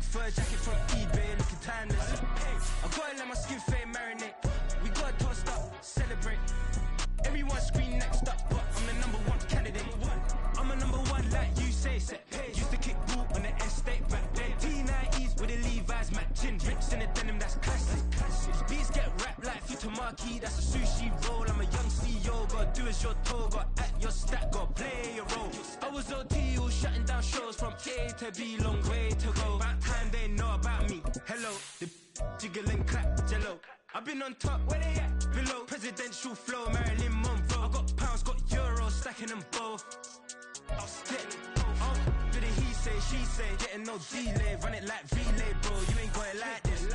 fur jacket from eBay, looking timeless. I gotta let my skin fade marinate. We gotta toast up, celebrate. Everyone scream next up, but I'm the #1 candidate. I'm a #1 like you say. Used to kick ball on the estate back then. T90s with the Levi's matching. Rips in the denim, that's classic. Beats get wrapped like Futamaki, that's a sushi roll. I'm a young CEO, gotta do as you're told. Gotta act your stack, gotta play your role. I was OT, all shutting down shows from A to B, long way to go. About time they know about me. Hello, the jiggle and clap, jello. I've been on top, where they at? Below, presidential flow, Marilyn Monroe. I got pounds, got euros, stacking them both. I'll stick. Did it he say, she say, getting no delay, run it like relay, bro. You ain't got it like this.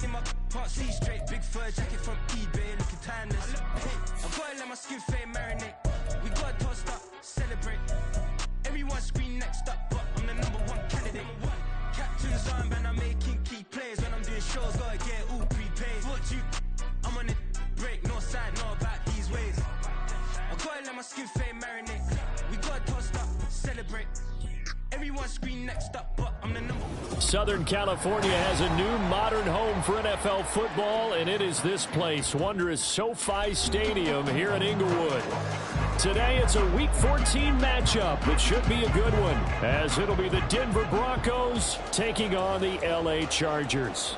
In my can't see straight, big fur jacket from eBay, looking timeless. I gotta let my skin fade marinate. We gotta toast up, celebrate. Everyone scream next up, but I'm the #1 candidate. Captain's armband, I'm making key plays. When I'm doing shows, gotta get all prepaid. What you? I'm on it break, no side, know about these ways. I gotta let my skin fade marinate. We gotta toast up, celebrate. Everyone scream next up, but I'm the #1. Southern California has a new modern home for NFL football, and it is this place, wondrous SoFi Stadium here in Inglewood. Today it's a Week 14 matchup. It should be a good one, as it'll be the Denver Broncos taking on the LA Chargers.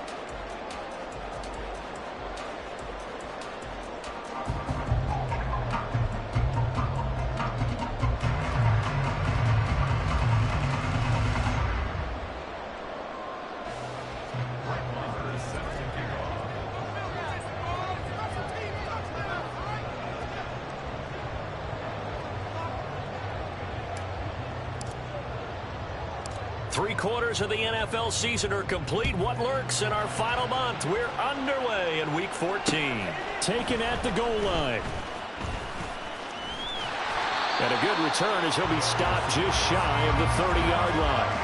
Three-quarters of the NFL season are complete. What lurks in our final month? We're underway in Week 14. Taken at the goal line. And a good return as he'll be stopped just shy of the 30-yard line.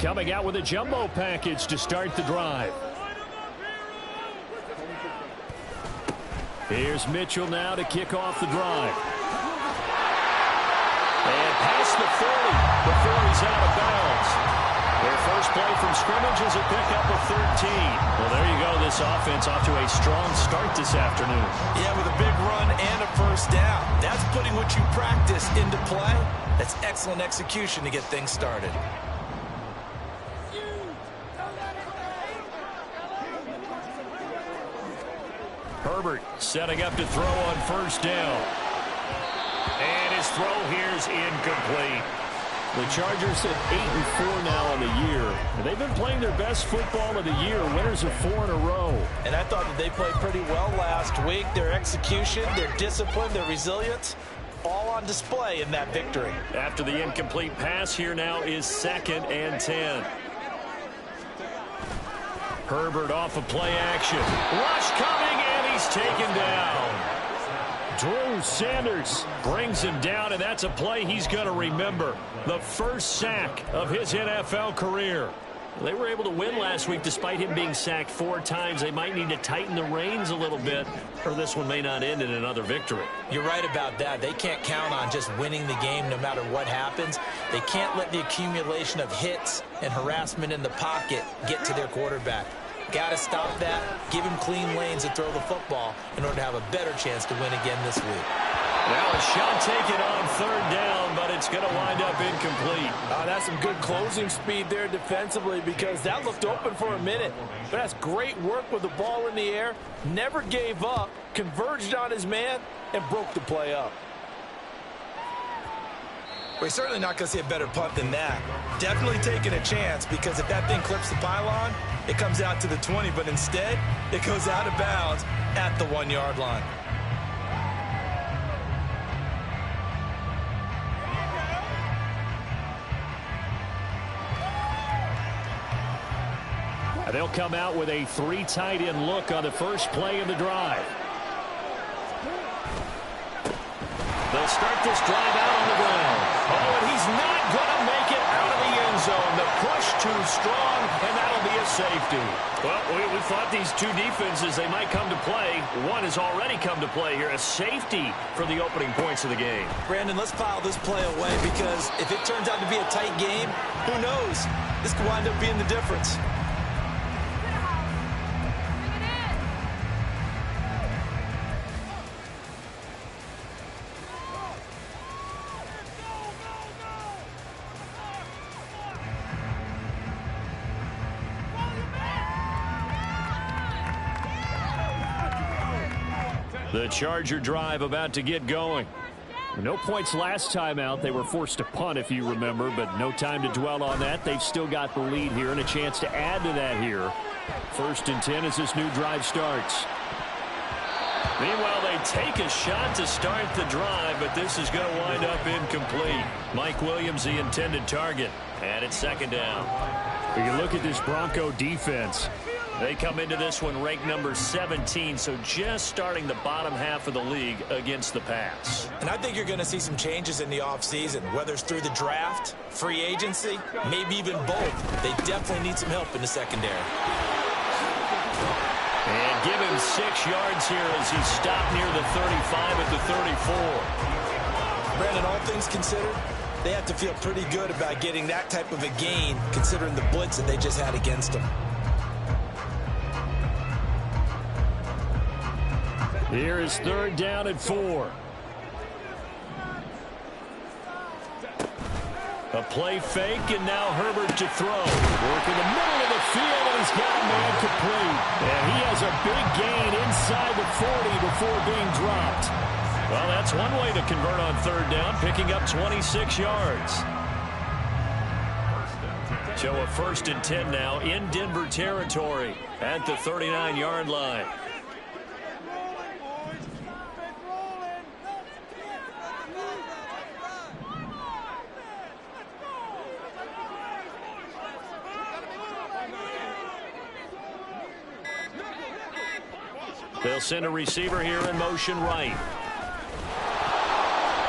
Coming out with a jumbo package to start the drive. Here's Mitchell now to kick off the drive. And past the 40 before he's out of bounds. Their first play from scrimmage is a pickup of 13. Well, there you go. This offense off to a strong start this afternoon. Yeah, with a big run and a first down. That's putting what you practice into play. That's excellent execution to get things started. Herbert setting up to throw on first down. And his throw here is incomplete. The Chargers sit 8-4 now on the year. And they've been playing their best football of the year, winners of 4 in a row. And I thought that they played pretty well last week. Their execution, their discipline, their resilience, all on display in that victory. After the incomplete pass, here now is 2nd and 10. Herbert off of play action. Rush coming, and he's taken down. Drew Sanders brings him down, and that's a play he's going to remember. The first sack of his NFL career. They were able to win last week despite him being sacked 4 times. They might need to tighten the reins a little bit, or this one may not end in another victory. You're right about that. They can't count on just winning the game no matter what happens. They can't let the accumulation of hits and harassment in the pocket get to their quarterback. Got to stop that, give him clean lanes to throw the football in order to have a better chance to win again this week. Now a shot taken on 3rd down, but it's going to wind up incomplete. That's some good closing speed there defensively, because that looked open for a minute. But that's great work with the ball in the air. Never gave up, converged on his man, and broke the play up. We're certainly not going to see a better punt than that. Definitely taking a chance, because if that thing clips the pylon, it comes out to the 20, but instead, it goes out of bounds at the 1-yard line. They'll come out with a 3 tight end look on the first play of the drive. They'll start this drive out on the ground. Oh, and he's not going strong, and that'll be a safety. Well, we thought these two defenses, they might come to play. One has already come to play here, a safety for the opening points of the game. Brandon, let's file this play away because if it turns out to be a tight game, who knows? This could wind up being the difference. The Charger drive about to get going. No points last time out. They were forced to punt, if you remember, but no time to dwell on that. They've still got the lead here and a chance to add to that here. 1st and 10 as this new drive starts. Meanwhile, they take a shot to start the drive, but this is going to wind up incomplete. Mike Williams, the intended target, and it's 2nd down. When you look at this Bronco defense, they come into this one ranked number 17, so just starting the bottom half of the league against the pass. And I think you're going to see some changes in the offseason, whether it's through the draft, free agency, maybe even both. They definitely need some help in the secondary. And give him 6 yards here as he stopped near the 35 at the 34. Brandon, all things considered, they have to feel pretty good about getting that type of a gain considering the blitz that they just had against them. Here is 3rd down and 4. A play fake, and now Herbert to throw. Work in the middle of the field, and he's got a man complete. And he has a big gain inside the 40 before being dropped. Well, that's one way to convert on 3rd down, picking up 26 yards. So a 1st and 10 now in Denver territory at the 39-yard line. They'll send a receiver here in motion right.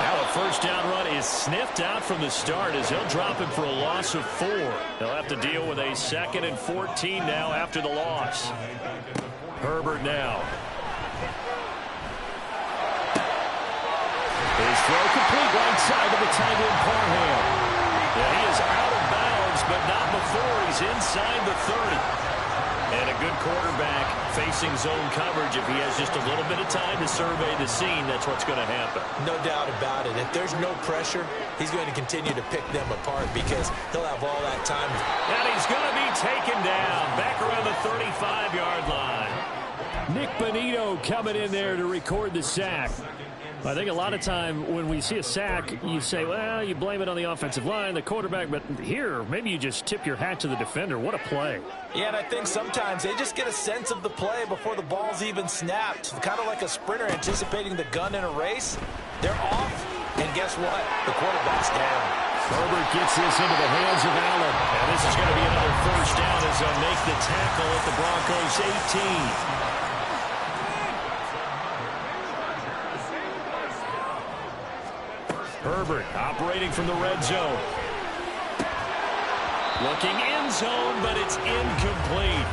Now a 1st down run is sniffed out from the start as he'll drop it for a loss of 4. They'll have to deal with a 2nd and 14 now after the loss. Herbert now. His throw complete right side of the tight end Parham. Yeah, he is out of bounds, but not before he's inside the 30. And a good quarterback facing zone coverage. If he has just a little bit of time to survey the scene, that's what's going to happen. No doubt about it. If there's no pressure, he's going to continue to pick them apart because he'll have all that time. And he's going to be taken down back around the 35-yard line. Nick Bonito coming in there to record the sack. I think a lot of time when we see a sack, you say, well, you blame it on the offensive line, the quarterback, but here, maybe you just tip your hat to the defender. What a play. Yeah, and I think sometimes they just get a sense of the play before the ball's even snapped. Kind of like a sprinter anticipating the gun in a race. They're off, and guess what? The quarterback's down. Herbert gets this into the hands of Allen. And this is going to be another 1st down as they'll make the tackle at the Broncos' 18. Herbert operating from the red zone. Looking end zone, but it's incomplete.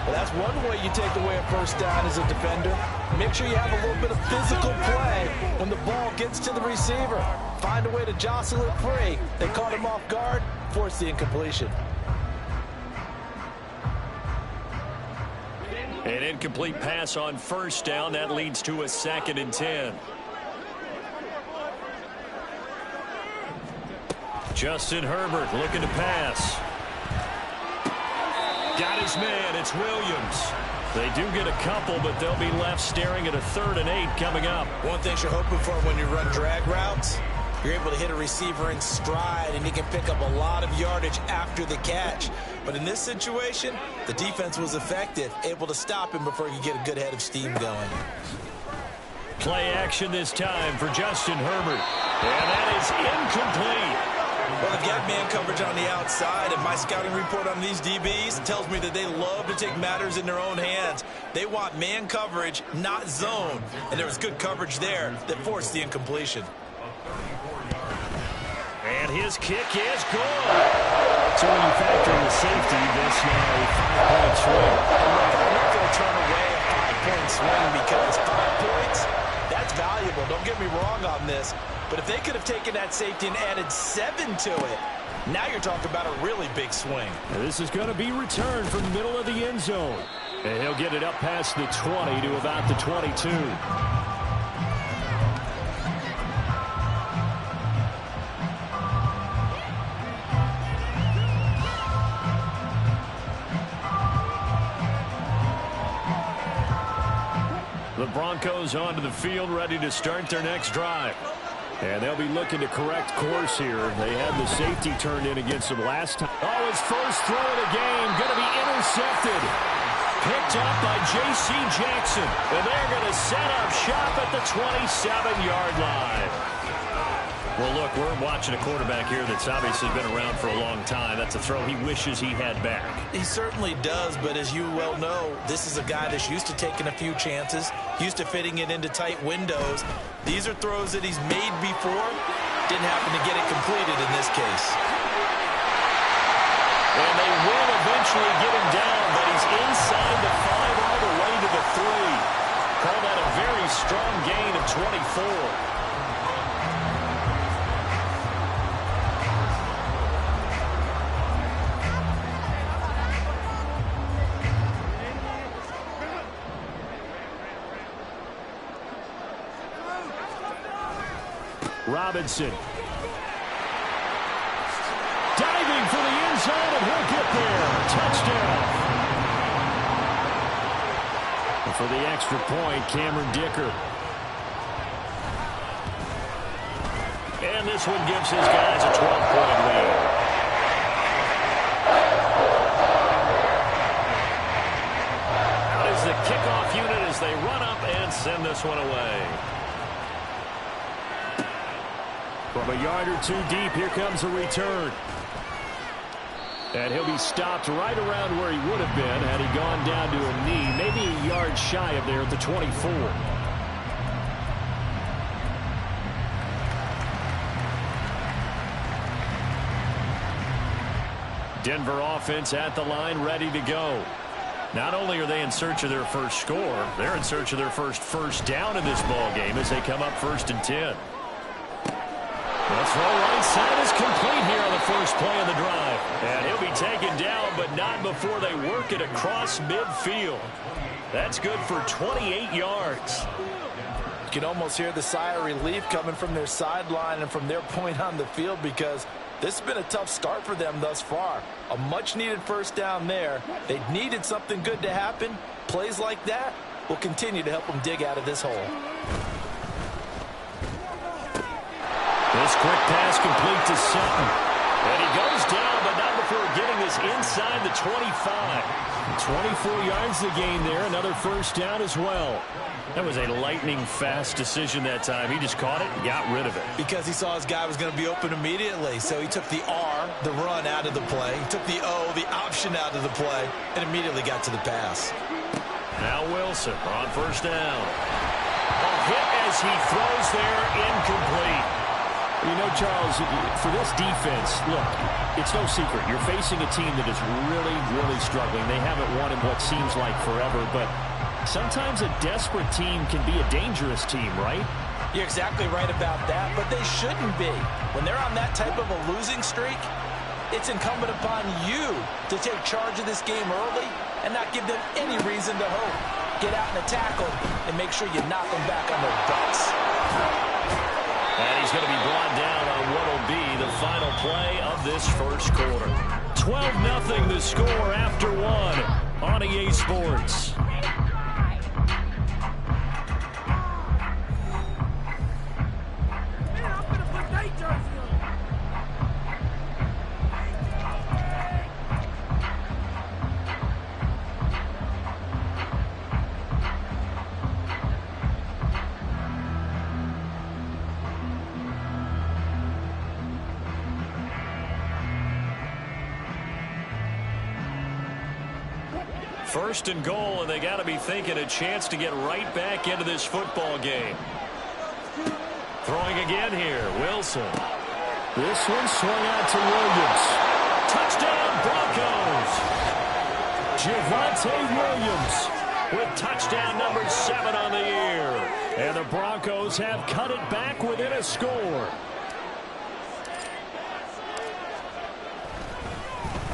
Well, that's one way you take away a 1st down as a defender. Make sure you have a little bit of physical play when the ball gets to the receiver. Find a way to jostle it free. They caught him off guard, force the incompletion. An incomplete pass on 1st down. That leads to a 2nd and 10. Justin Herbert looking to pass. Got his man. It's Williams. They do get a couple, but they'll be left staring at a 3rd and 8 coming up. One thing you're hoping for when you run drag routes, you're able to hit a receiver in stride, and he can pick up a lot of yardage after the catch. But in this situation, the defense was effective, able to stop him before he could get a good head of steam going. Play action this time for Justin Herbert. And that is incomplete. Well, they've got man coverage on the outside, and my scouting report on these DBs tells me that they love to take matters in their own hands. They want man coverage, not zone. And there was good coverage there that forced the incompletion. And his kick is good. So when you factor in the safety, this now a 5-point swing. I'm not going to turn away a 5-point swing because 5 points, that's valuable. Don't get me wrong on this. But if they could have taken that safety and added 7 to it, now you're talking about a really big swing. And this is going to be returned from the middle of the end zone. And he'll get it up past the 20 to about the 22. The Broncos onto the field, ready to start their next drive. And they'll be looking to correct course here. They had the safety turned in against them last time. Oh, his first throw of the game going to be intercepted. Picked up by J.C. Jackson. And they're going to set up shop at the 27-yard line. Well, look, we're watching a quarterback here that's obviously been around for a long time. That's a throw he wishes he had back. He certainly does, but as you well know, this is a guy that's used to taking a few chances, used to fitting it into tight windows. These are throws that he's made before. Didn't happen to get it completed in this case. And they will eventually get him down, but he's inside the 5 all the way to the 3. Call that a very strong gain of 24. Robinson. Diving for the end zone, and he'll get there. Touchdown. And for the extra point, Cameron Dicker. And this one gives his guys a 12-point lead. Out is the kickoff unit as they run up and send this one away. From a yard or two deep, here comes a return. And he'll be stopped right around where he would have been had he gone down to a knee, maybe a yard shy of there at the 24. Denver offense at the line, ready to go. Not only are they in search of their first score, they're in search of their first down in this ball game as they come up 1st and 10. The throw right side is complete here on the first play of the drive. And he'll be taken down, but not before they work it across midfield. That's good for 28 yards. You can almost hear the sigh of relief coming from their sideline and from their point on the field because this has been a tough start for them thus far. A much-needed first down there. They needed something good to happen. Plays like that will continue to help them dig out of this hole. This quick pass complete to Sutton. And he goes down, but not before getting this inside the 25. 24 yards the gain there. Another first down as well. That was a lightning-fast decision that time. He just caught it and got rid of it. Because he saw his guy was going to be open immediately. So he took the R, the run, out of the play. He took the O, the option, out of the play, and immediately got to the pass. Now Wilson on first down. A hit as he throws there, incomplete. You know, Charles, for this defense, look, it's no secret. You're facing a team that is really, really struggling. They haven't won in what seems like forever, but sometimes a desperate team can be a dangerous team, right? You're exactly right about that, but they shouldn't be. When they're on that type of a losing streak, it's incumbent upon you to take charge of this game early and not give them any reason to hope. Get out and attack them and make sure you knock them back on their butts. And he's going to be brought down on what will be the final play of this first quarter. 12-0 the score after 1 on EA Sports. First and goal, and they got to be thinking a chance to get right back into this football game. Throwing again here, Wilson. This one swung out to Williams. Touchdown, Broncos. Javonte Williams with touchdown number 7 on the year. And the Broncos have cut it back within a score.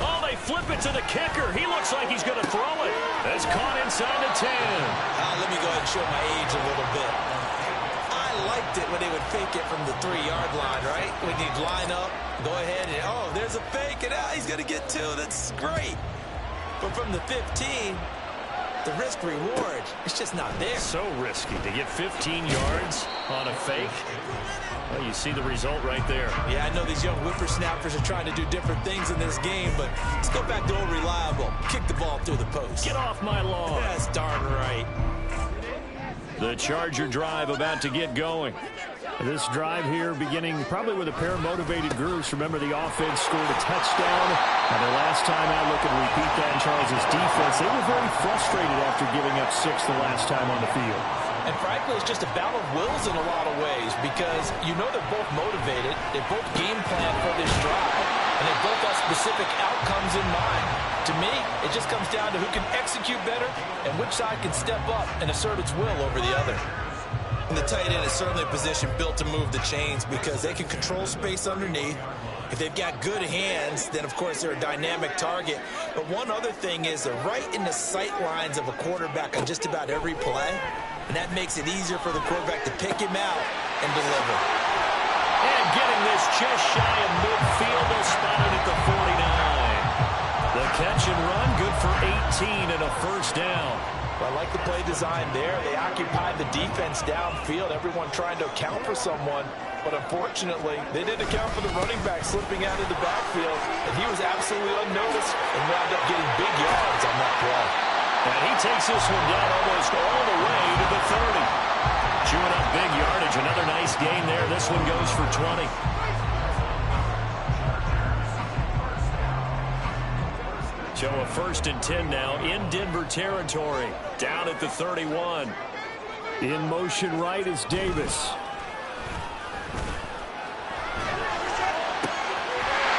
Oh, they flip it to the kicker. He looks like he's going to throw it. It's caught inside the 10. Let me go ahead and show my age a little bit. I liked it when they would fake it from the 3-yard line, right? When you'd line up, go ahead and, oh, there's a fake, and he's going to get 2. That's great. But from the 15, the risk-reward, it's just not there. So risky to get 15 yards on a fake. Well, you see the result right there. Yeah, I know these young whippersnappers are trying to do different things in this game, but let's go back to old reliable. Kick the ball through the post. Get off my lawn. That's darn right. The Charger drive about to get going. This drive here beginning probably with a pair of motivated groups. Remember, the offense scored a touchdown. And the last time I look and repeat that in Charles' defense, they were very frustrated after giving up 6 the last time on the field. And frankly, it's just a battle of wills in a lot of ways because you know they're both motivated. They both game plan for this drive. And they both have specific outcomes in mind. To me, it just comes down to who can execute better and which side can step up and assert its will over the other. And the tight end is certainly a position built to move the chains because they can control space underneath. If they've got good hands, then, of course, they're a dynamic target. But one other thing is they're right in the sight lines of a quarterback on just about every play. And that makes it easier for the quarterback to pick him out and deliver. And getting this just shy of midfield, they'll spot it at the 49. The catch and run, good for 18 and a first down. I like the play design there. They occupied the defense downfield, everyone trying to account for someone. But unfortunately, they didn't account for the running back slipping out of the backfield, and he was absolutely unnoticed and wound up getting big yards on that play. And he takes this one down almost all the way to the 30. Chewing up big yardage. Another nice gain there. This one goes for 20. So a 1st and 10 now in Denver territory. Down at the 31. In motion right is Davis.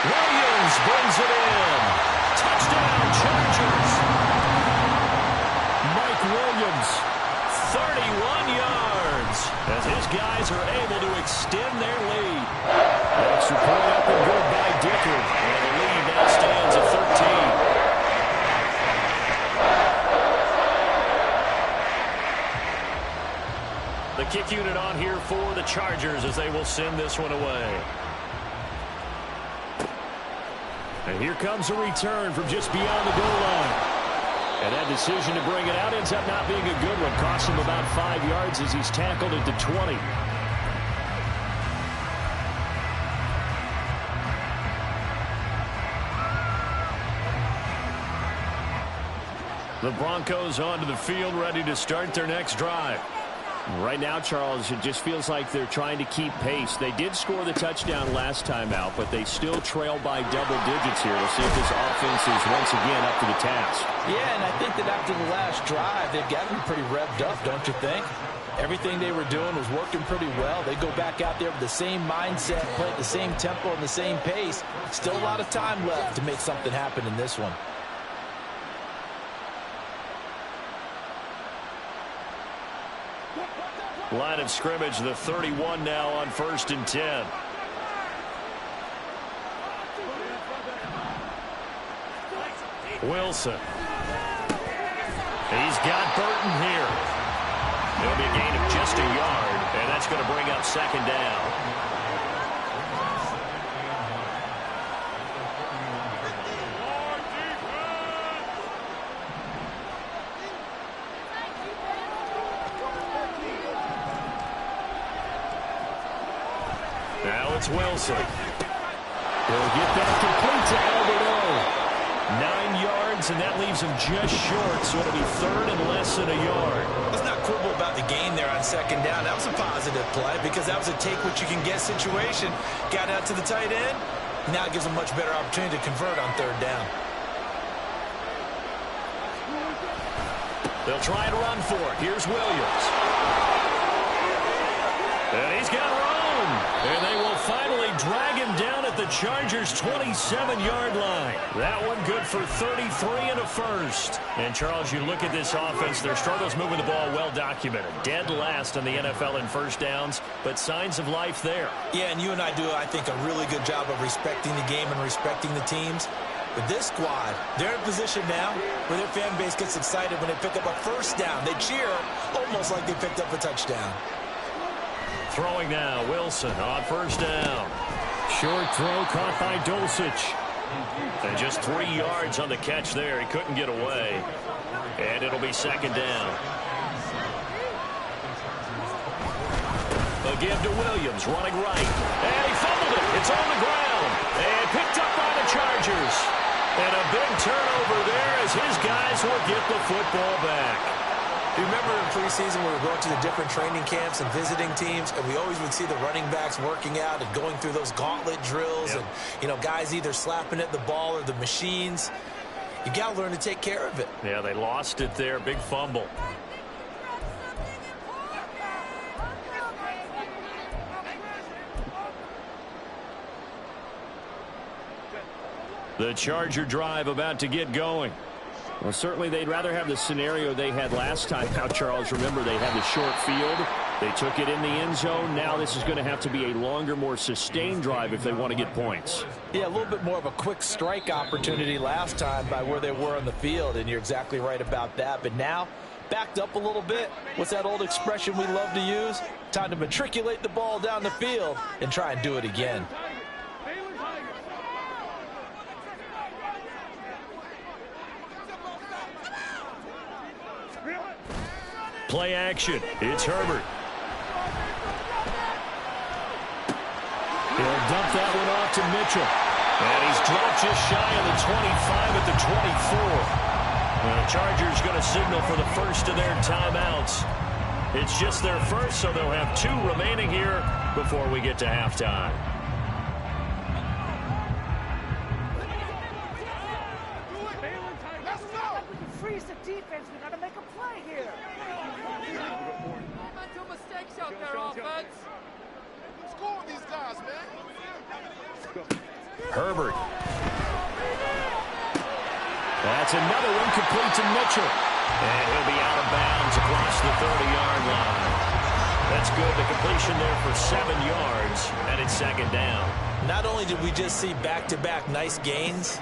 Williams brings it in. Touchdown, Chargers. Mike Williams, 31 yards. As his guys are able to extend their lead. Extra point up and good by Dicker. And the lead now stands at 13. The kick unit on here for the Chargers as they will send this one away. And here comes a return from just beyond the goal line. And that decision to bring it out ends up not being a good one. Costs him about 5 yards as he's tackled at the 20. The Broncos onto the field, ready to start their next drive. Right now, Charles, it just feels like they're trying to keep pace. They did score the touchdown last time out, but they still trail by double digits here. We'll see if this offense is once again up to the task. Yeah, and I think that after the last drive, they've got to be pretty revved up, don't you think? Everything they were doing was working pretty well. They go back out there with the same mindset, play at the same tempo and the same pace. Still a lot of time left to make something happen in this one. Line of scrimmage, the 31 now on 1st and 10. Wilson. He's got Burton here. It'll be a gain of just a yard, and that's going to bring up 2nd down. Now it's Wilson. He'll get that complete to Albert O. 9 yards, and that leaves him just short, so it'll be 3rd and less than a yard. Let's not quibble about the gain there on 2nd down. That was a positive play because that was a take-what-you-can-get situation. Got out to the tight end. Now it gives him a much better opportunity to convert on 3rd down. They'll try and run for it. Here's Williams. And he's got room. And they will finally drag him down at the Chargers' 27-yard line. That one good for 33 and a first. And, Charles, you look at this offense, their struggles moving the ball well documented. Dead last in the NFL in first downs, but signs of life there. Yeah, and you and I do, I think, a really good job of respecting the game and respecting the teams. But this squad, they're in a position now where their fan base gets excited when they pick up a first down. They cheer almost like they picked up a touchdown. Throwing now, Wilson on first down. Short throw caught by Dulcich. And just 3 yards on the catch there. He couldn't get away. And it'll be second down. A give to Williams, running right. And he fumbled it. It's on the ground. And picked up by the Chargers. And a big turnover there as his guys will get the football back. You remember in preseason we were going to the different training camps and visiting teams, and we always would see the running backs working out and going through those gauntlet drills. Yep. And, you know, guys either slapping at the ball or the machines. You got to learn to take care of it. Yeah, they lost it there. Big fumble. The Charger drive about to get going. Well, certainly they'd rather have the scenario they had last time out, Charles. Remember, they had the short field. They took it in the end zone. Now this is going to have to be a longer, more sustained drive if they want to get points. Yeah, a little bit more of a quick strike opportunity last time by where they were on the field, and you're exactly right about that. But now, backed up a little bit. What's that old expression we love to use? Time to matriculate the ball down the field and try and do it again. Play action. It's Herbert. He'll dump that one off to Mitchell. And he's dropped just shy of the 25 at the 24. And the Chargers going to signal for the first of their timeouts. It's just their first, so they'll have 2 remaining here before we get to halftime. Freeze the defense. We got to make a play here. Mental mistakes out there, offense. Score these guys, man. Herbert. That's another one complete to Mitchell. And he'll be out of bounds across the 30-yard line. That's good. The completion there for 7 yards, and it's second down. Not only did we just see back-to-back nice gains,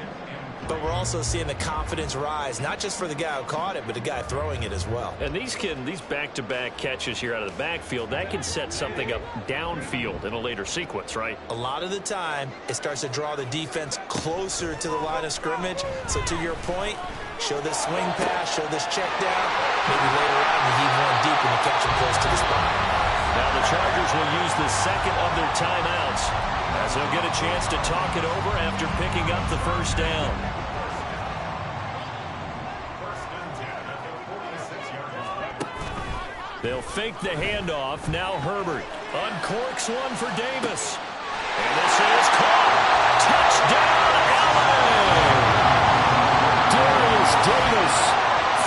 but we're also seeing the confidence rise, not just for the guy who caught it, but the guy throwing it as well. And these back-to-back catches here out of the backfield, that can set something up downfield in a later sequence, right? A lot of the time, it starts to draw the defense closer to the line of scrimmage. So to your point, show this swing pass, show this check down. Maybe later on you heave one deep and you catch him close to the spot. Now the Chargers will use the second of their timeouts as they'll get a chance to talk it over after picking up the first down. They'll fake the handoff. Now Herbert uncorks one for Davis. And this is caught. Touchdown, LA! Darius Davis.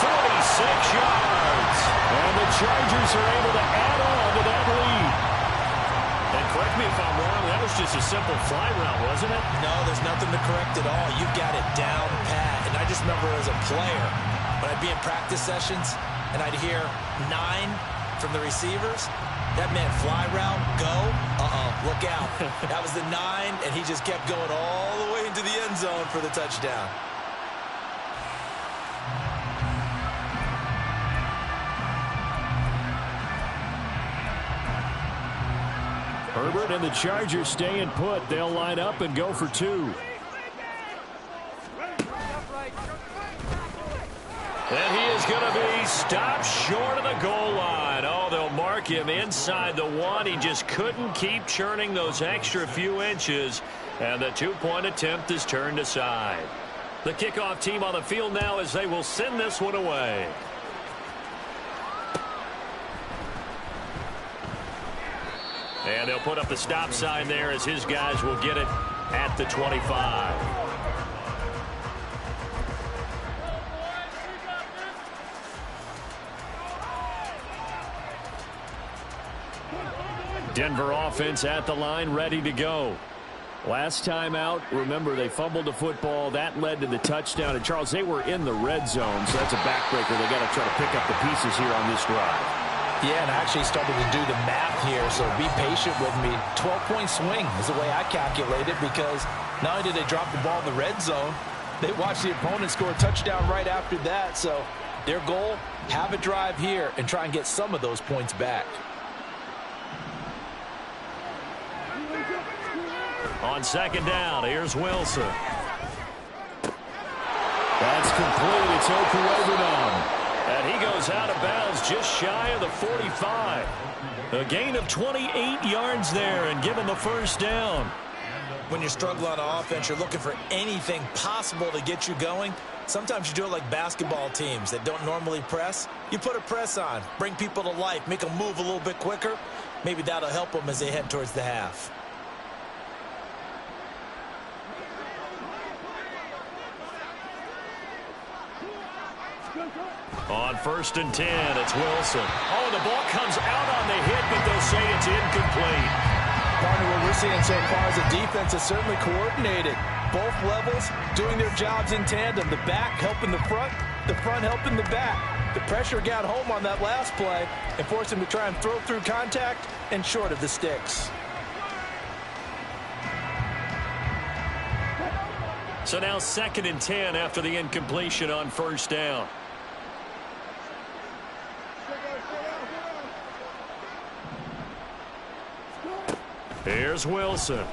46 yards. And the Chargers are able to add on to that lead. And correct me if I'm wrong, that was just a simple fly route, wasn't it? No, there's nothing to correct at all. You got it down pat. And I just remember as a player, when I'd be in practice sessions, and I'd hear 9 from the receivers. That meant fly route, go, look out. That was the 9, and he just kept going all the way into the end zone for the touchdown. Herbert and the Chargers staying put. They'll line up and go for 2. And he is going to be stopped short of the goal line. Oh, they'll mark him inside the 1. He just couldn't keep churning those extra few inches. And the 2-point attempt is turned aside. The kickoff team on the field now as they will send this one away. And they'll put up the stop sign there as his guys will get it at the 25. Denver offense at the line, ready to go. Last time out, remember, they fumbled the football. That led to the touchdown. And, Charles, they were in the red zone, so that's a backbreaker. They got to try to pick up the pieces here on this drive. Yeah, and I actually started to do the math here, so be patient with me. 12-point swing is the way I calculate it, because not only did they drop the ball in the red zone, they watched the opponent score a touchdown right after that. So their goal, have a drive here and try and get some of those points back. On second down, here's Wilson. That's complete. It's Okuegbunam. And he goes out of bounds just shy of the 45. A gain of 28 yards there and given the first down. When you're struggling on offense, you're looking for anything possible to get you going. Sometimes you do it like basketball teams that don't normally press. You put a press on, bring people to life, make them move a little bit quicker. Maybe that'll help them as they head towards the half. On 1st and 10, it's Wilson. Oh, the ball comes out on the hit, but they'll say it's incomplete. Partner, what we're seeing so far is the defense is certainly coordinated. Both levels doing their jobs in tandem. The back helping the front helping the back. The pressure got home on that last play and forced him to try and throw through contact and short of the sticks. So now 2nd and 10 after the incompletion on 1st down. Here's Wilson.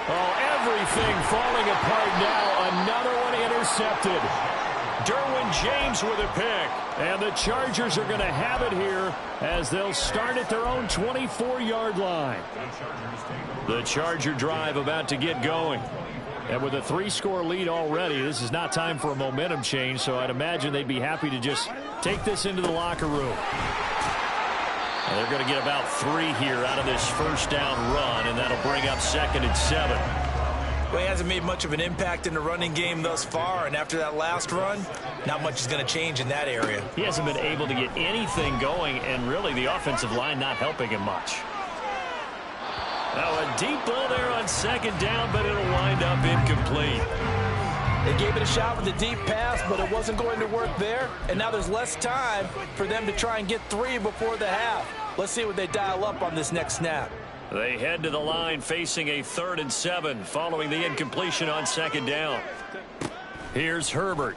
Oh, everything falling apart now. Another one intercepted. Derwin James with a pick. And the Chargers are going to have it here as they'll start at their own 24-yard line. The Charger drive about to get going. And with a 3-score lead already, this is not time for a momentum change, so I'd imagine they'd be happy to just take this into the locker room. And they're going to get about 3 here out of this first down run, and that'll bring up 2nd and 7. Well, he hasn't made much of an impact in the running game thus far, and after that last run, not much is going to change in that area. He hasn't been able to get anything going, and really the offensive line not helping him much. Now a deep ball there on 2nd down, but it'll wind up incomplete. They gave it a shot with a deep pass, but it wasn't going to work there. And now there's less time for them to try and get 3 before the half. Let's see what they dial up on this next snap. They head to the line facing a 3rd and 7 following the incompletion on 2nd down. Here's Herbert.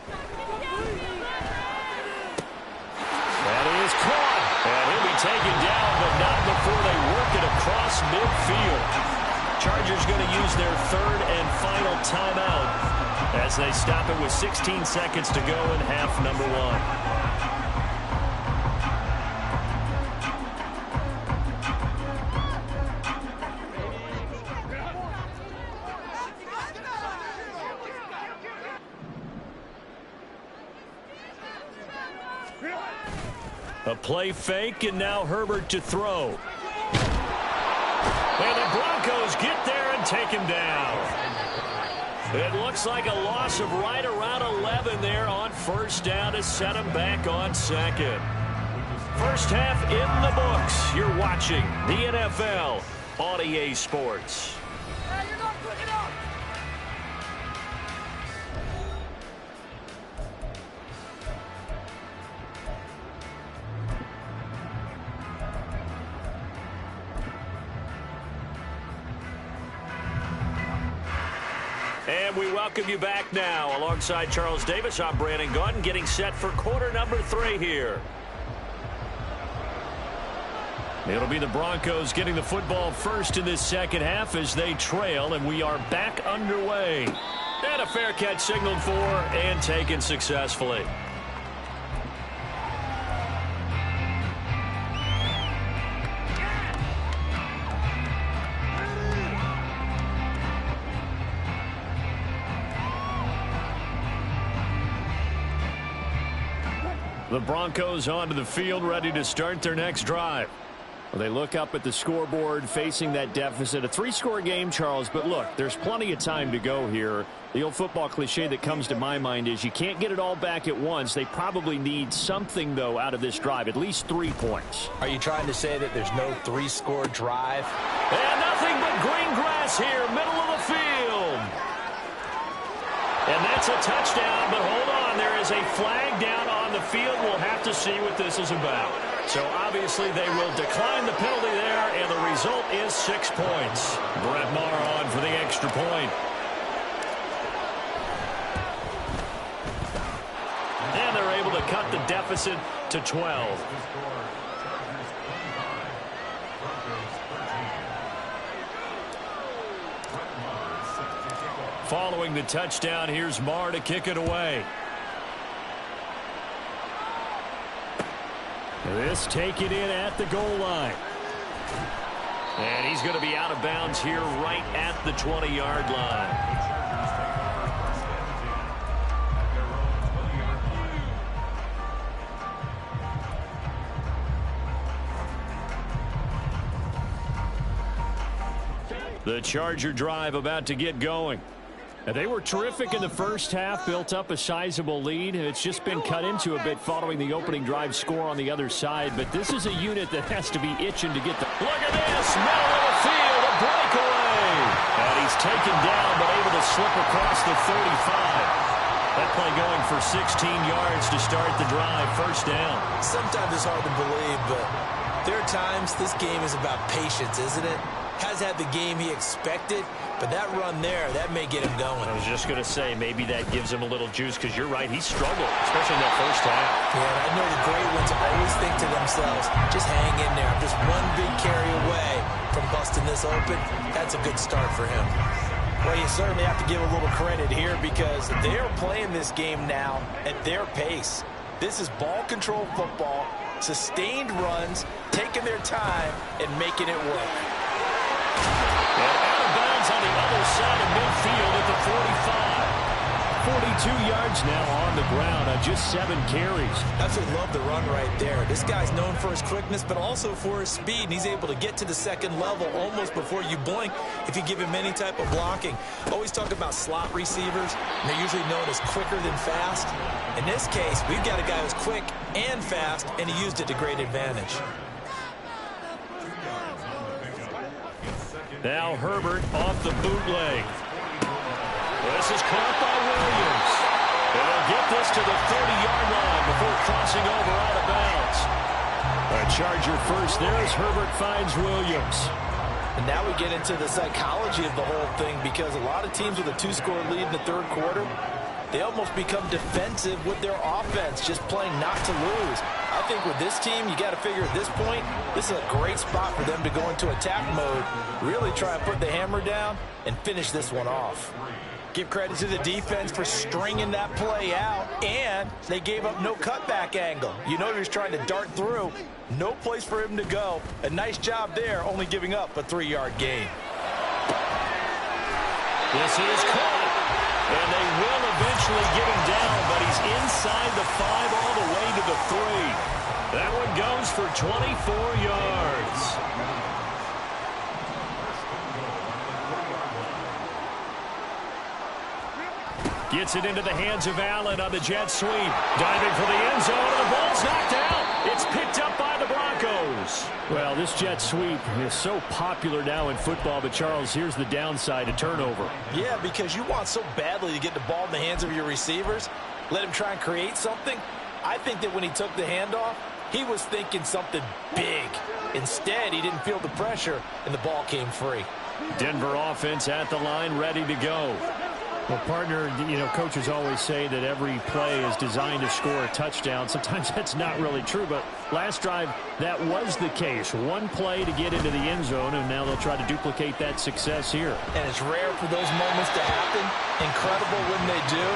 That is caught. And he'll be taken down, but not before they work it across midfield. Chargers going to use their 3rd and final timeout as they stop it with 16 seconds to go in half number 1. A play fake, and now Herbert to throw. And the Broncos get there and take him down. It looks like a loss of right around 11 there on 1st down to set him back on 2nd. First half in the books. You're watching the NFL on EA Sports. Hey, you're not quick enough. And we welcome you back now. Alongside Charles Davis, I'm Brandon Gaudin, getting set for quarter number 3 here. It'll be the Broncos getting the football first in this second half as they trail, and we are back underway. And a fair catch signaled for and taken successfully. The Broncos onto the field, ready to start their next drive. Well, they look up at the scoreboard facing that deficit. A 3-score game, Charles, but look, there's plenty of time to go here. The old football cliche that comes to my mind is you can't get it all back at once. They probably need something, though, out of this drive, at least 3 points. Are you trying to say that there's no 3-score drive? And nothing but green grass here, middle of the field. And that's a touchdown, but hold on, there is a flag down on the field. We'll have to see what this is about. So obviously they will decline the penalty there, and the result is 6 points. Brett Maher on for the extra point. And they're able to cut the deficit to 12. Following the touchdown, here's Maher to kick it away. This taken in at the goal line. And he's going to be out of bounds here right at the 20-yard line. The Charger drive about to get going. They were terrific in the first half, built up a sizable lead. It's just been cut into a bit following the opening drive score on the other side. But this is a unit that has to be itching to get the... Look at this! Middle of the field, a breakaway! And he's taken down, but able to slip across the 35. That play going for 16 yards to start the drive. First down. Sometimes it's hard to believe, but there are times this game is about patience, isn't it? Has had the game he expected, but that run there, that may get him going. I was just going to say, maybe that gives him a little juice, because you're right, he struggled, especially in that first half. Yeah, I know the great ones always think to themselves, just hang in there. I'm just one big carry away from busting this open. That's a good start for him. Well, you certainly have to give a little credit here, because they're playing this game now at their pace. This is ball control football, sustained runs, taking their time, and making it work. And out of bounds on the other side of midfield at the 45. 42 yards now on the ground on just 7 carries. Absolutely love the run right there. This guy's known for his quickness, but also for his speed. And he's able to get to the second level almost before you blink if you give him any type of blocking. Always talk about slot receivers, and they're usually known as quicker than fast. In this case, we've got a guy who's quick and fast, and he used it to great advantage. Now Herbert off the bootleg. This is caught by Williams. And they'll get this to the 30-yard line before crossing over out of bounds. A Charger first there as Herbert finds Williams. And now we get into the psychology of the whole thing, because a lot of teams with a 2-score lead in the third quarter, they almost become defensive with their offense, just playing not to lose. I think with this team, you got to figure at this point, this is a great spot for them to go into attack mode, really try and put the hammer down and finish this one off. Give credit to the defense for stringing that play out, and they gave up no cutback angle. You know he was trying to dart through. No place for him to go. A nice job there, only giving up a 3-yard gain. This is caught. And they will eventually get him down, but he's inside the 5 all the way to the 3. That one goes for 24 yards. Gets it into the hands of Allen on the jet sweep. Diving for the end zone, and the ball's knocked out. It's picked up by the Broncos. Well, this jet sweep is so popular now in football, but Charles, here's the downside, a turnover. Yeah, because you want so badly to get the ball in the hands of your receivers, let him try and create something. I think that when he took the handoff, he was thinking something big. Instead, he didn't feel the pressure, and the ball came free. Denver offense at the line, ready to go. Well, partner, you know, coaches always say that every play is designed to score a touchdown. Sometimes that's not really true, but last drive, that was the case. One play to get into the end zone, and now they'll try to duplicate that success here. And it's rare for those moments to happen. Incredible when they do.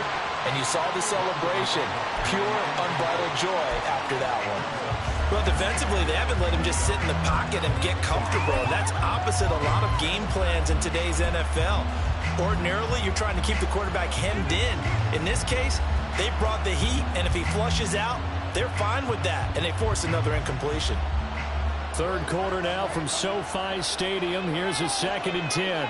And you saw the celebration. Pure, unbridled joy after that one. Well, defensively, they haven't let him just sit in the pocket and get comfortable. And that's opposite a lot of game plans in today's NFL. Ordinarily, you're trying to keep the quarterback hemmed in. In this case, they brought the heat, and if he flushes out, they're fine with that, and they force another incompletion. Third quarter now from SoFi Stadium. Here's a 2nd and 10.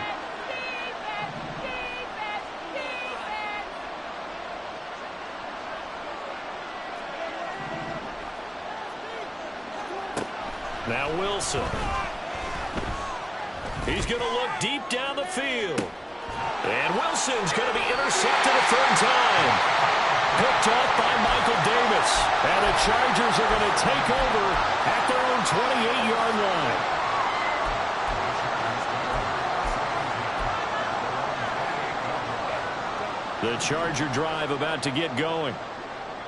Now Wilson. He's going to look deep down the field. And Wilson's going to be intercepted a third time. Picked off by Michael Davis. And the Chargers are going to take over at their own 28-yard line. The Charger drive about to get going.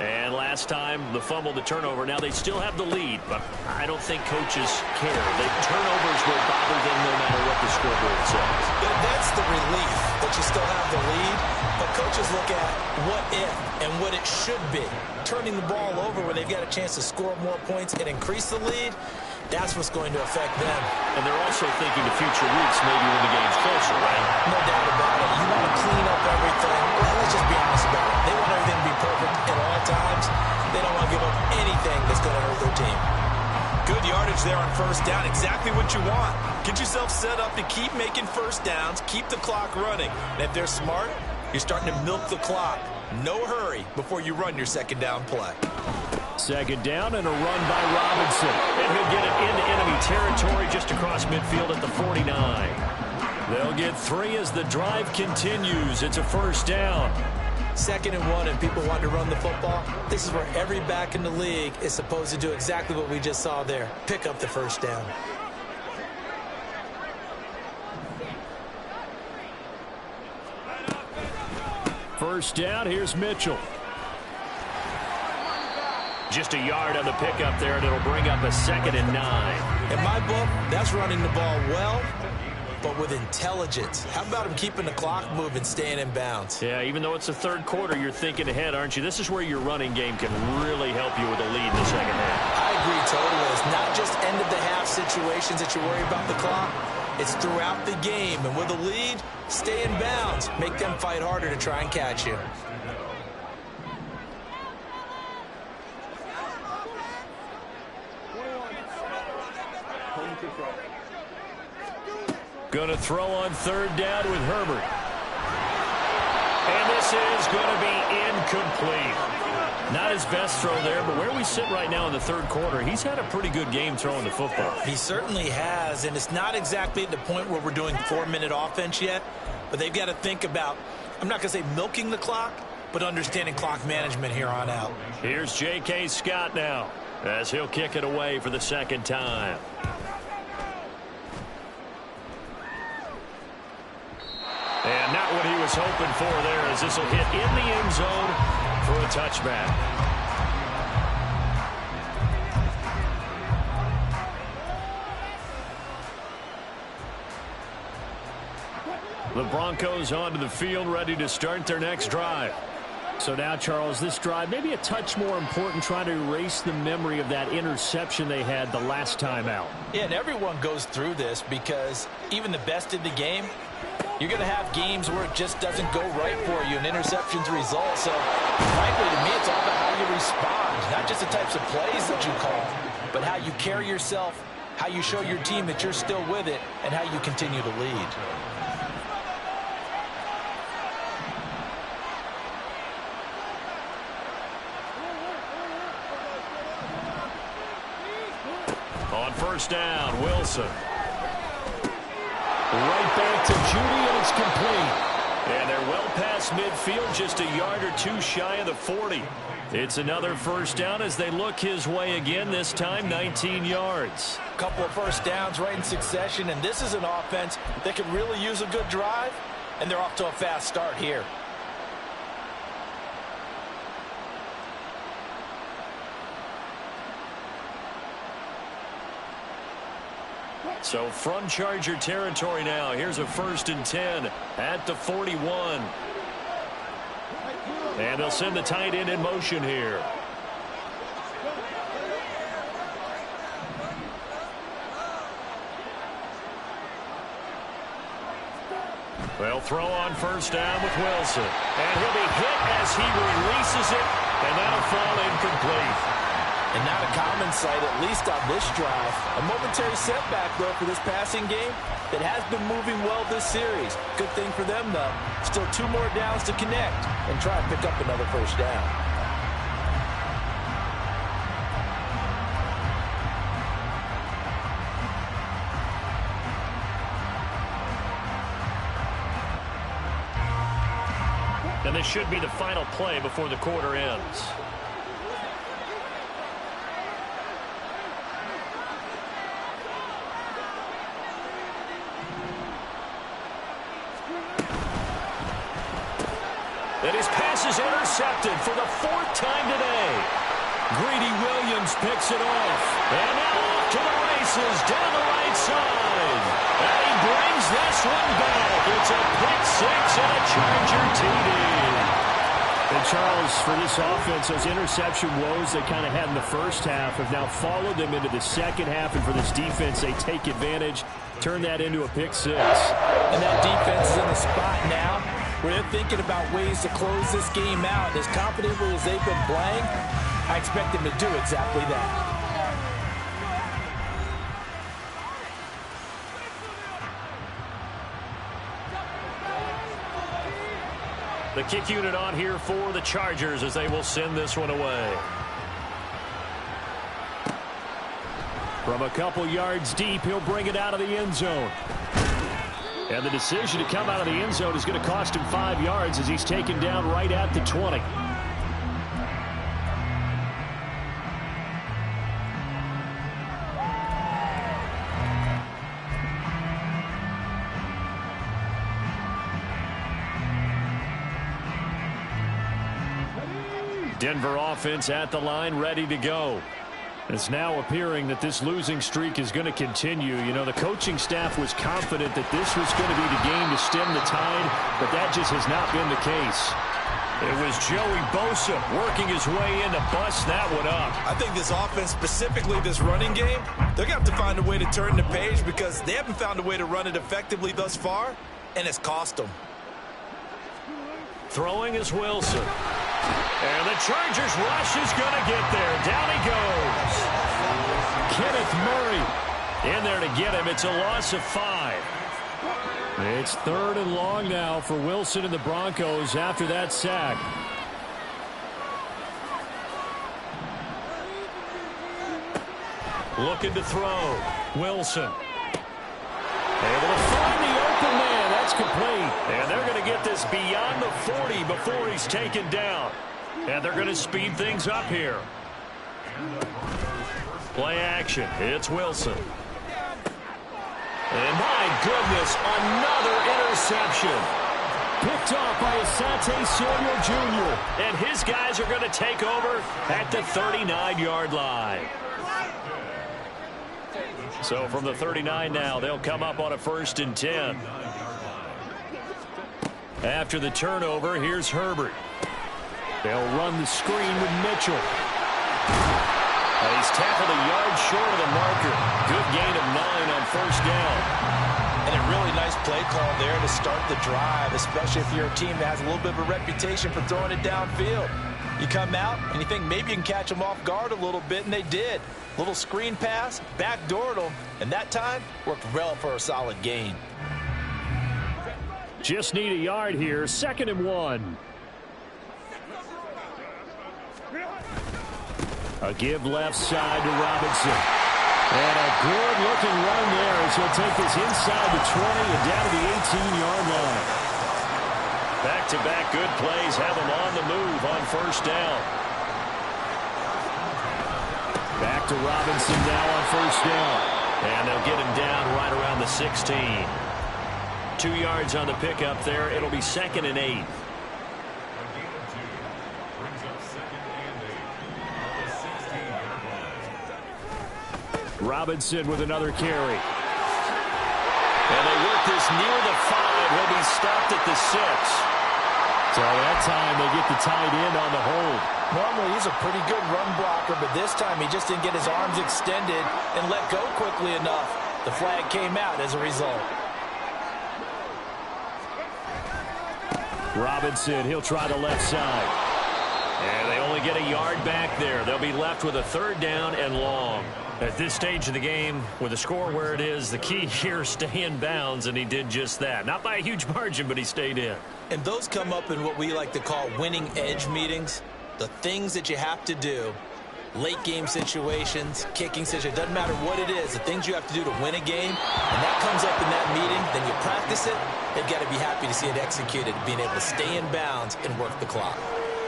And last time, the fumble, the turnover. Now they still have the lead, but I don't think coaches care. The turnovers will bother them no matter what the scoreboard says. Yeah, that's the relief that you still have the lead, but coaches look at what if and what it should be. Turning the ball over when they've got a chance to score more points and increase the lead, that's what's going to affect them. And they're also thinking to future weeks, maybe when the game's closer, right? No doubt about it. You want to clean up everything. Well, let's just be honest about it. They want everything to be perfect at all times. They don't want to give up anything that's going to hurt their team. Good yardage there on first down. Exactly what you want. Get yourself set up to keep making first downs, keep the clock running. And if they're smart, you're starting to milk the clock. No hurry before you run your second down play. Second down and a run by Robinson. And he'll get it into enemy territory just across midfield at the 49. They'll get 3 as the drive continues. It's a first down. 2nd and 1 and people want to run the football. This is where every back in the league is supposed to do exactly what we just saw there. Pick up the first down. First down, here's Mitchell. Just a yard on the pickup there, and it'll bring up a 2nd and 9. In my book, that's running the ball well, but with intelligence. How about him keeping the clock moving, staying in bounds? Yeah, even though it's the third quarter, you're thinking ahead, aren't you? This is where your running game can really help you with a lead in the second half. I agree totally. It's not just end-of-the-half situations that you worry about the clock. It's throughout the game. And with a lead, stay in bounds. Make them fight harder to try and catch you. Going to throw on third down with Herbert. And this is going to be incomplete. Not his best throw there, but where we sit right now in the third quarter, he's had a pretty good game throwing the football. He certainly has, and it's not exactly at the point where we're doing 4-minute offense yet, but they've got to think about, I'm not going to say milking the clock, but understanding clock management here on out. Here's J.K. Scott now, as he'll kick it away for the second time. And not what he was hoping for there, as this will hit in the end zone for a touchback. The Broncos onto the field, ready to start their next drive. So now, Charles, this drive maybe a touch more important, trying to erase the memory of that interception they had the last time out. Yeah, and everyone goes through this because even the best in the game, you're going to have games where it just doesn't go right for you, and interceptions result. So, frankly, to me, it's all about how you respond, not just the types of plays that you call, but how you carry yourself, how you show your team that you're still with it, and how you continue to lead. On first down, Wilson. Right back to Judy, and it's complete. And they're well past midfield, just a yard or two shy of the 40. It's another first down as they look his way again, this time 19 yards. A couple of first downs right in succession, and this is an offense that could really use a good drive, and they're off to a fast start here. So from Charger territory now, here's a 1st and 10 at the 41. And they'll send the tight end in motion here. They'll throw on first down with Wilson. And he'll be hit as he releases it, and that'll fall incomplete. And not a common sight, at least on this drive. A momentary setback, though, for this passing game that has been moving well this series. Good thing for them, though. Still 2 more downs to connect and try and pick up another first down. And this should be the final play before the quarter ends. And his pass is intercepted for the 4th time today. Greedy Williams picks it off. And now off to the races down the right side. And he brings this one back. It's a pick 6 and a Charger TD. And Charles, for this offense, those interception woes they kind of had in the first half have now followed them into the second half. And for this defense, they take advantage, turn that into a pick 6. And that defense is in the spot now where they're thinking about ways to close this game out. And as confidently as they've been playing, I expect them to do exactly that. The kick unit on here for the Chargers as they will send this one away. From a couple yards deep, he'll bring it out of the end zone. And the decision to come out of the end zone is going to cost him 5 yards as he's taken down right at the 20. Denver offense at the line, ready to go. It's now appearing that this losing streak is going to continue. You know, the coaching staff was confident that this was going to be the game to stem the tide, but that just has not been the case. It was Joey Bosa working his way in to bust that one up. I think this offense, specifically this running game, they're going to have to find a way to turn the page because they haven't found a way to run it effectively thus far, and it's cost them. Throwing is Wilson. And the Chargers rush is going to get there. Down he goes. Kenneth Murray in there to get him. It's a loss of 5. It's 3rd and long now for Wilson and the Broncos after that sack. Looking to throw. Wilson. Able to find the open man. That's complete. And they're going to get this beyond the 40 before he's taken down. And they're going to speed things up here. Play action. It's Wilson. And my goodness, another interception. Picked off by Asante Samuel Jr. And his guys are going to take over at the 39-yard line. So from the 39 now, they'll come up on a 1st and 10. After the turnover, here's Herbert. They'll run the screen with Mitchell. And he's tackled a yard short of the marker. Good gain of 9 on 1st down. And a really nice play call there to start the drive, especially if you're a team that has a little bit of a reputation for throwing it downfield. You come out and you think maybe you can catch them off guard a little bit, and they did. Little screen pass, backdoored them, and that time worked well for a solid gain. Just need a yard here. 2nd and 1. A give left side to Robinson. And a good-looking run there as he'll take this inside the 20 and down to the 18-yard line. Back-to-back good plays have him on the move on 1st down. Back to Robinson now on 1st down. And they'll get him down right around the 16. 2 yards on the pickup there. It'll be 2nd and 8. Robinson with another carry. And they work this near the 5. He'll be stopped at the 6. So that time they get the tight end on the hold. Normally he's a pretty good run blocker, but this time he just didn't get his arms extended and let go quickly enough. The flag came out as a result. Robinson, he'll try the left side. And they only get a yard back there. They'll be left with a 3rd down and long. At this stage of the game, with the score where it is, the key here is stay in bounds, and he did just that. Not by a huge margin, but he stayed in. And those come up in what we like to call winning edge meetings. The things that you have to do, late game situations, kicking situations, doesn't matter what it is, the things you have to do to win a game, and that comes up in that meeting, then you practice it, they've got to be happy to see it executed, being able to stay in bounds and work the clock.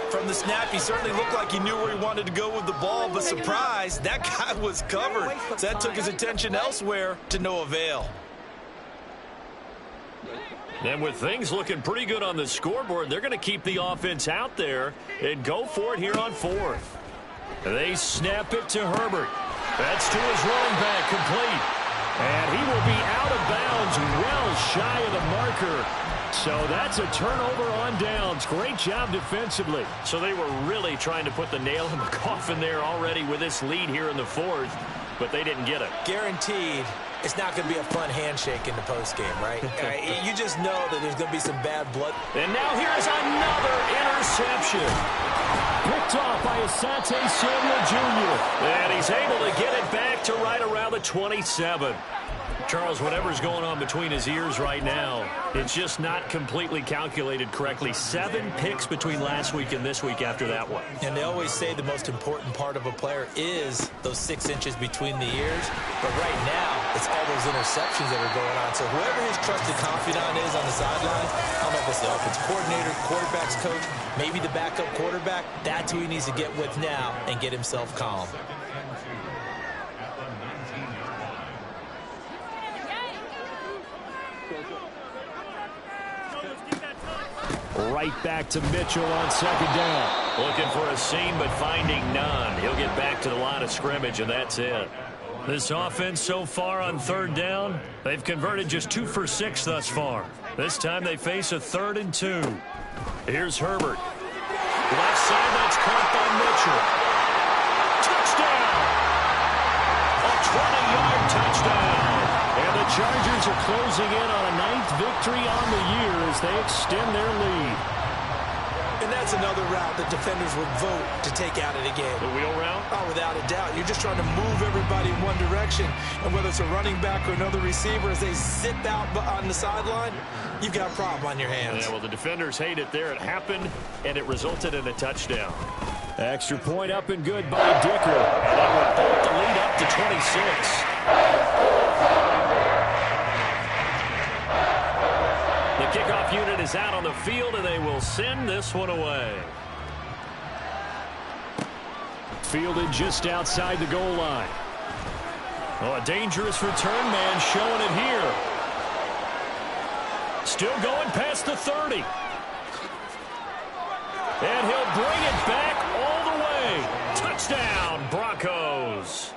From the snap, he certainly looked like he knew where he wanted to go with the ball, but surprise, that guy was covered. So that took his attention elsewhere to no avail. And with things looking pretty good on the scoreboard, they're going to keep the offense out there and go for it here on 4th. They snap it to Herbert. That's to his running back, complete. And he will be out of bounds, well shy of the marker. So that's a turnover on downs. Great job defensively. So they were really trying to put the nail in the coffin there already with this lead here in the 4th, but they didn't get it. Guaranteed it's not going to be a fun handshake in the postgame, right? You just know that there's going to be some bad blood. And now here's another interception. Picked off by Asante Samuel Jr. And he's able to get it back to right around the 27. Charles, whatever's going on between his ears right now, it's just not completely calculated correctly. 7 picks between last week and this week after that one. And they always say the most important part of a player is those 6 inches between the ears. But right now, it's all those interceptions that are going on. So whoever his trusted confidant is on the sidelines, I don't know if it's the offense coordinator, quarterback's coach, maybe the backup quarterback, that's who he needs to get with now and get himself calm. Right back to Mitchell on 2nd down. Looking for a seam, but finding none. He'll get back to the line of scrimmage, and that's it. This offense so far on 3rd down, they've converted just 2 for 6 thus far. This time they face a 3rd and 2. Here's Herbert. Left side, that's caught by Mitchell. Touchdown! A 20-yard touchdown. And the Chargers are closing in on a 9th victory on the year as they extend their lead. And that's another route that defenders would vote to take out of the game. The wheel route? Oh, without a doubt. You're just trying to move everybody in one direction. And whether it's a running back or another receiver, as they zip out on the sideline, you've got a problem on your hands. Yeah, well, the defenders hate it there. It happened, and it resulted in a touchdown. Extra point up and good by Dicker. And that will bolt the lead up to 26. The kickoff unit is out on the field, and they will send this one away. Fielded just outside the goal line. Oh, a dangerous return man showing it here. Still going past the 30. And he'll bring it back all the way. Touchdown, Broncos.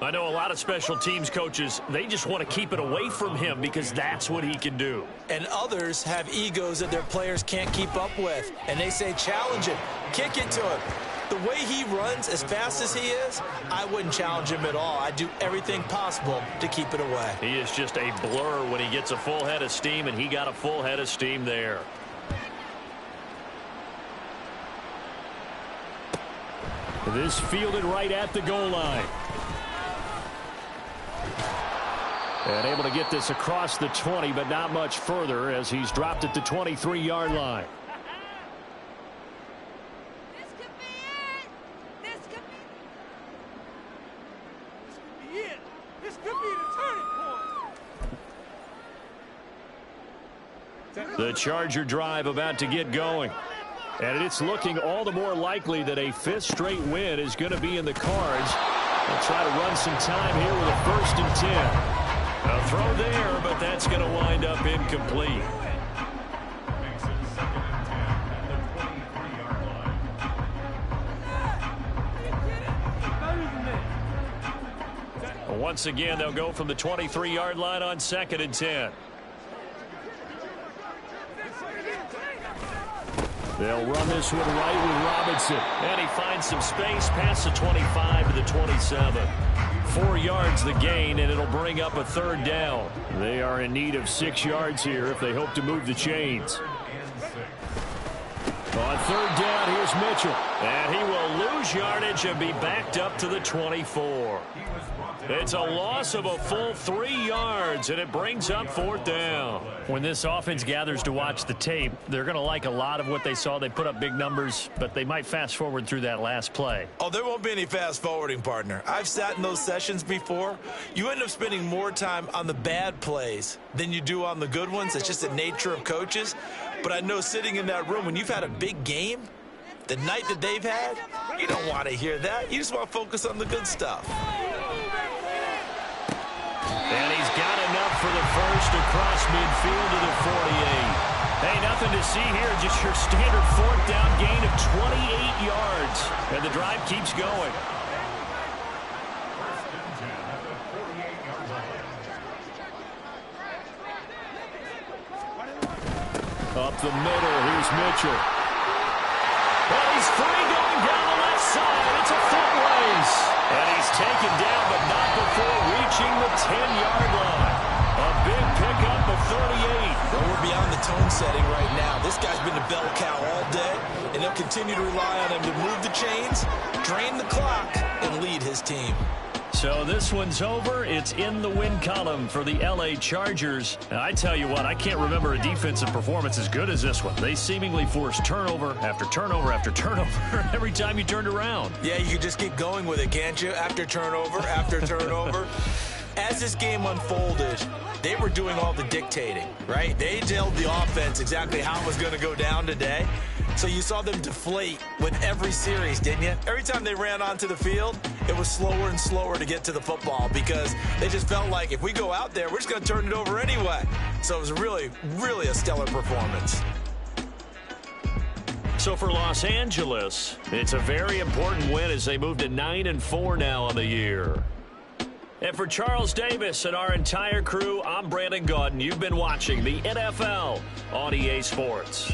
I know a lot of special teams coaches, they just want to keep it away from him because that's what he can do. And others have egos that their players can't keep up with. And they say, challenge him, kick it to him. The way he runs, as fast as he is, I wouldn't challenge him at all. I'd do everything possible to keep it away. He is just a blur when he gets a full head of steam, and he got a full head of steam there. This fielded right at the goal line. And able to get this across the 20, but not much further as he's dropped at the 23-yard line. This could be it. This could be it. This could be the turning point. The Charger drive about to get going. And it's looking all the more likely that a 5th straight win is going to be in the cards. They'll try to run some time here with a 1st and 10. A throw there, but that's going to wind up incomplete. Once again, they'll go from the 23-yard line on 2nd and 10. They'll run this one right with Robinson. And he finds some space past the 25 to the 27. 4 yards the gain, and it'll bring up a 3rd down. They are in need of 6 yards here if they hope to move the chains. On third down, here's Mitchell. And he will lose yardage and be backed up to the 24. It's a loss of a full 3 yards, and it brings up fourth down. When this offense gathers to watch the tape, they're going to like a lot of what they saw. They put up big numbers, but they might fast forward through that last play. Oh, there won't be any fast forwarding, partner. I've sat in those sessions before. You end up spending more time on the bad plays than you do on the good ones. It's just the nature of coaches. But I know sitting in that room, when you've had a big game, the night that they've had, you don't want to hear that. You just want to focus on the good stuff. And he's got enough for the first across midfield to the 48. Hey, nothing to see here, just your standard fourth down gain of 28 yards. And the drive keeps going. Up the middle, here's Mitchell. And he's free going down the left side. It's a foot race. And he's taken down, but not before reaching the 10-yard line. A big pickup of 38. Well, we're beyond the tone setting right now. This guy's been a bell cow all day, and they'll continue to rely on him to move the chains, drain the clock, and lead his team. So this one's over. It's in the win column for the L.A. Chargers. And I tell you what, I can't remember a defensive performance as good as this one. They seemingly forced turnover after turnover after turnover every time you turned around. Yeah, you can just keep going with it, can't you? After turnover, after turnover. As this game unfolded, they were doing all the dictating, right? They told the offense exactly how it was going to go down today. So you saw them deflate with every series, didn't you? Every time they ran onto the field, it was slower and slower to get to the football because they just felt like if we go out there, we're just going to turn it over anyway. So it was really, really a stellar performance. So for Los Angeles, it's a very important win as they move to 9-4 now on the year. And for Charles Davis and our entire crew, I'm Brandon Gaudin. You've been watching the NFL on EA Sports.